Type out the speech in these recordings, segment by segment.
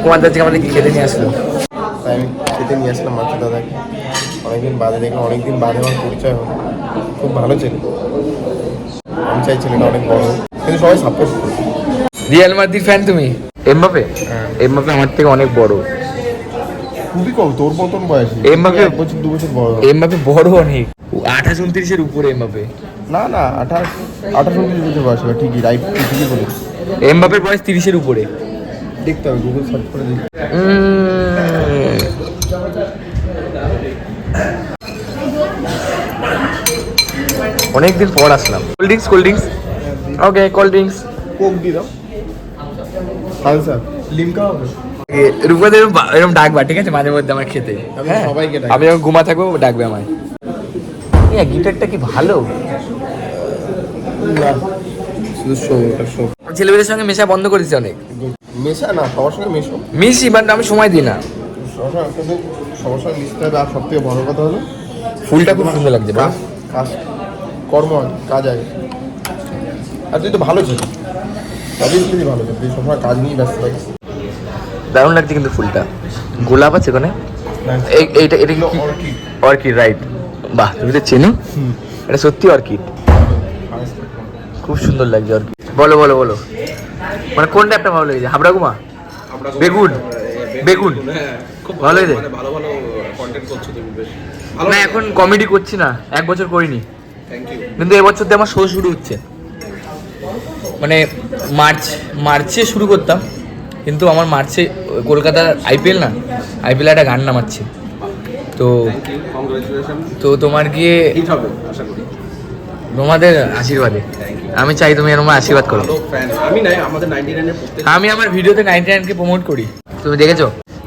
কুমারদার থেকে আমাদের খেতে নিয়ে আসলো, তাই আমি খেতে নিয়ে আসলাম মাছ দাদাকে। অনেকদিন বাদে দেখলাম, অনেকদিন বাদে আমার পরিচয় হলো। খুব ভালো ছেলে, আমি চাই ছেলেটা অনেক বড়, কিন্তু সবাই সাপোর্ট করে। রিয়াল মাদ্রিদ ফ্যান তুমি? এমবাপে? এমবাপে আমার থেকে অনেক বড়, খুবই কম, তোর মতন বয়সী। এমবাপে 1 বছর 2 বছর বড়। এমবাপে বড় অনেক, 28-29-এর উপরে এমবাপে। না না, 28-29 বছর বয়স হবে, ঠিকই, রাইট, ঠিকই বলেছিস। এমবাপের বয়স 30-এর উপরে। দেখতে হবে, গুগল সার্চ করে দেখি। অনেকদিন পর আসলাম। কোল্ড ড্রিঙ্কস ওকে, কোল্ড ড্রিঙ্কস। কোক দিয়ে দাও, হালসা লিমকা হবে। রূপাদের এরকম ডাকবা, ঠিক আছে, মাঝে মধ্যে আমার খেতে। হ্যাঁ, সবাইকে ডাকি। আমি যখন ঘুমা থাকবো ডাকবে আমায়। গিটারটা কি ভালো, শুধু শো, ওটা শো। ছেলেমেয়েদের সঙ্গে মেশা বন্ধ করেছি অনেক। মেশা না, সবার সঙ্গে মেশো। মিশি, বাট আমি সময় দিই না। সবার সঙ্গে মিশতে হবে। আর সব থেকে বড় কথা হলো, ফুলটা খুব সুন্দর লাগছে। কাজ কর্ম আগে, কাজ আগে। আর তুই তো ভালো ছিলি, অবভিয়াসলি ভালো ছিল, তুই সবসময় কাজ নিয়েই ব্যস্ত থাকিস। দারুণ লাগছে কিন্তু ফুলটা। গোলাপ আছে ওখানে, এইটা এটা কি? Orchid, right. বাহ, তুমি তো চেনো। এটা সত্যি অর্কিড, খুব সুন্দর লাগছে অর্কিড। বলো বলো বলো, মানে কোন টাইপটা ভালো লেগেছে? হাবড়াগুমা, বেগুন, বেগুন ভালো লেগেছে। ভালো ভালো কন্টেন্ট করছো তুমি, বেশ না এখন কমেডি করছি না, 1 বছর করিনি, থ্যাংক ইউ। কিন্তু এবছর দিয়ে আমার শো শুরু হচ্ছে। মানে মার্চে শুরু করতাম, কিন্তু আমার মার্চে কলকাতার আইপিএল না, আইপিএল একটা গান নামাচ্ছে, তো কংগ্রেচুলেশন। তো তোমার গিয়ে হিট হবে আশা করি, তোমাদের আশীর্বাদে। আমি চাই তুমি আমার আশীর্বাদ করো। ভালো ফ্যান আমি, নাই আমাদের 99 এর প্রত্যেক। আমি আমার ভিডিওতে 99কে প্রমোট করি, তুমি দেখেছো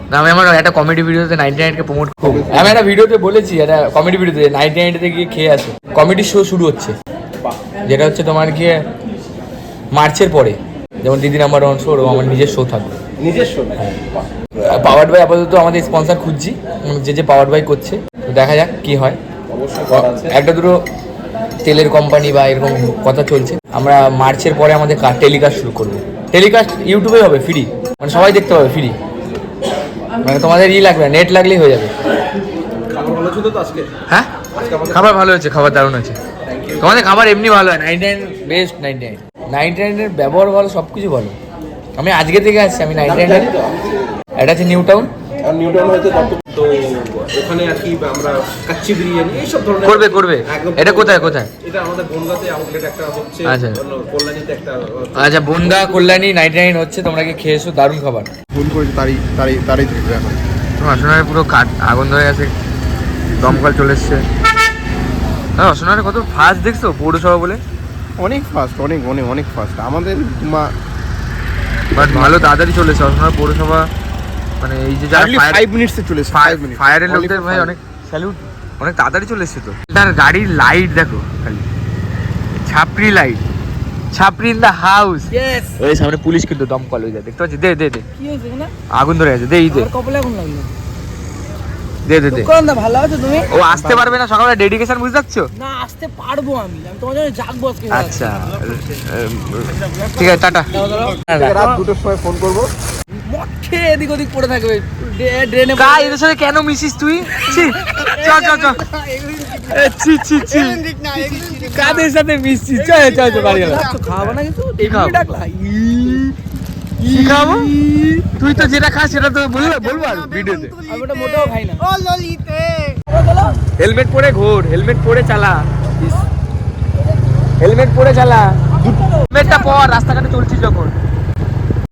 না? আমি আমার একটা কমেডি ভিডিওতে 99কে প্রমোট করি। আমি একটা ভিডিওতে বলেছি, একটা কমেডি ভিডিওতে 99তে গিয়ে খেয়ে আসো। কমেডি শো শুরু হচ্ছে, যেটা হচ্ছে তোমার গিয়ে মার্চের পরে, যেমন দিদি নাম্বার 1 শো, আমার নিজের শো থাকবে, নিজস্ব। পাওয়ার্ড বাই আপাতত আমাদের স্পন্সর খুঁজছি, যে পাওয়ার্ড বাই করছে, তো দেখা যাক কি হয়। অবশ্যই করা আছে। একটা দুটো তেলের কোম্পানি বা এরকম কথা চলছে। আমরা মার্চের পরে আমাদের টেলিকাস্ট শুরু করবো। টেলিকাস্ট ইউটিউবে হবে, ফ্রি, মানে সবাই দেখতে পাবে ফ্রি, মানে তোমাদের লাগবে না, নেট লাগলেই হয়ে যাবে। খাবার ভালো ছিল তো আজকে? হ্যাঁ, খাবার ভালো হয়েছে, খাবার দারুণ হয়েছে। তোমাদের খাবার এমনি ভালো হয়, 99 বেস্ট। 99 ব্যবহার ভালো, সব কিছু ভালো। আমি আজকে থেকে আসছি, আমি 99 এটা হচ্ছে নিউ টাউন। আর নিউটন হয়তো তো ওখানে আর কি আমরা কাচ্চি বিরিয়ানি এইসব ধরনের করবে। এটা কোথায়? এটা আমাদের বনগাঁতে আউটলেট একটা হচ্ছে, আচ্ছা। কল্যাণীতে একটা। আচ্ছা, বনগা কল্যাণী 99 হচ্ছে, তোমরা কি খেয়ে এসো, দারুণ খাবার। ভুল করেছি, তারই থাকবে এখন। রসনারে পুরো আগুন ধরে গেছে, দমকল চলে এসছে। রসনারে কত ফাস্ট দেখছো পৌরসভা বলে, অনেক ফাস্ট, অনেক ফাস্ট। আমাদের বাট ভালো তাড়াতাড়ি চলেছে রসনার পৌরসভা, মানে এই যে যারা 5 মিনিটসে চলে এসেছে। 5 মিনিট ফায়ারের লোকদের ভাই অনেক স্যালুট, অনেক তাড়াতাড়ি চলে এসছে। তো তার গাড়ির লাইট দেখো খালি, ছাপরি লাইট, ছাপরি ইন দা হাউস। ওই সামনে পুলিশ কিন্তু দমকল হয়ে যায়, দেখতে পাচ্ছি। দে কি হয়েছে না? আগুন ধরে গেছে, দে কপালে আগুন লাগলো। দে কোন দা ভালো আছো তুমি? ও আসতে পারবে না সকালে, ডেডিকেশন বুঝতে পারছো? না আসতে পারবো, আমি তোমার জন্য জাগবো আজকে। আচ্ছা ঠিক আছে, টাটা। রাত 2টোর সময় ফোন করবো। মঠে এদিক ওদিক পড়ে থাকবে ড্রেনে। কাজ এদের সাথে কেন মিশিস তুই? ছি, চ কাদের সাথে মিশছিস? চল বাড়ি গেল। খাবো না কিন্তু, কি খাবো? ডাকলা কি খাবো? তুই তো যেটা খাস সেটা তো বলবো আর ভিডিওতে। আমি ওটা মোটেও খাই না। ও ললিতে হেলমেট পরে ঘোর, হেলমেট পরে চালা, হেলমেটটা পর রাস্তাঘাটে চলছিস যখন।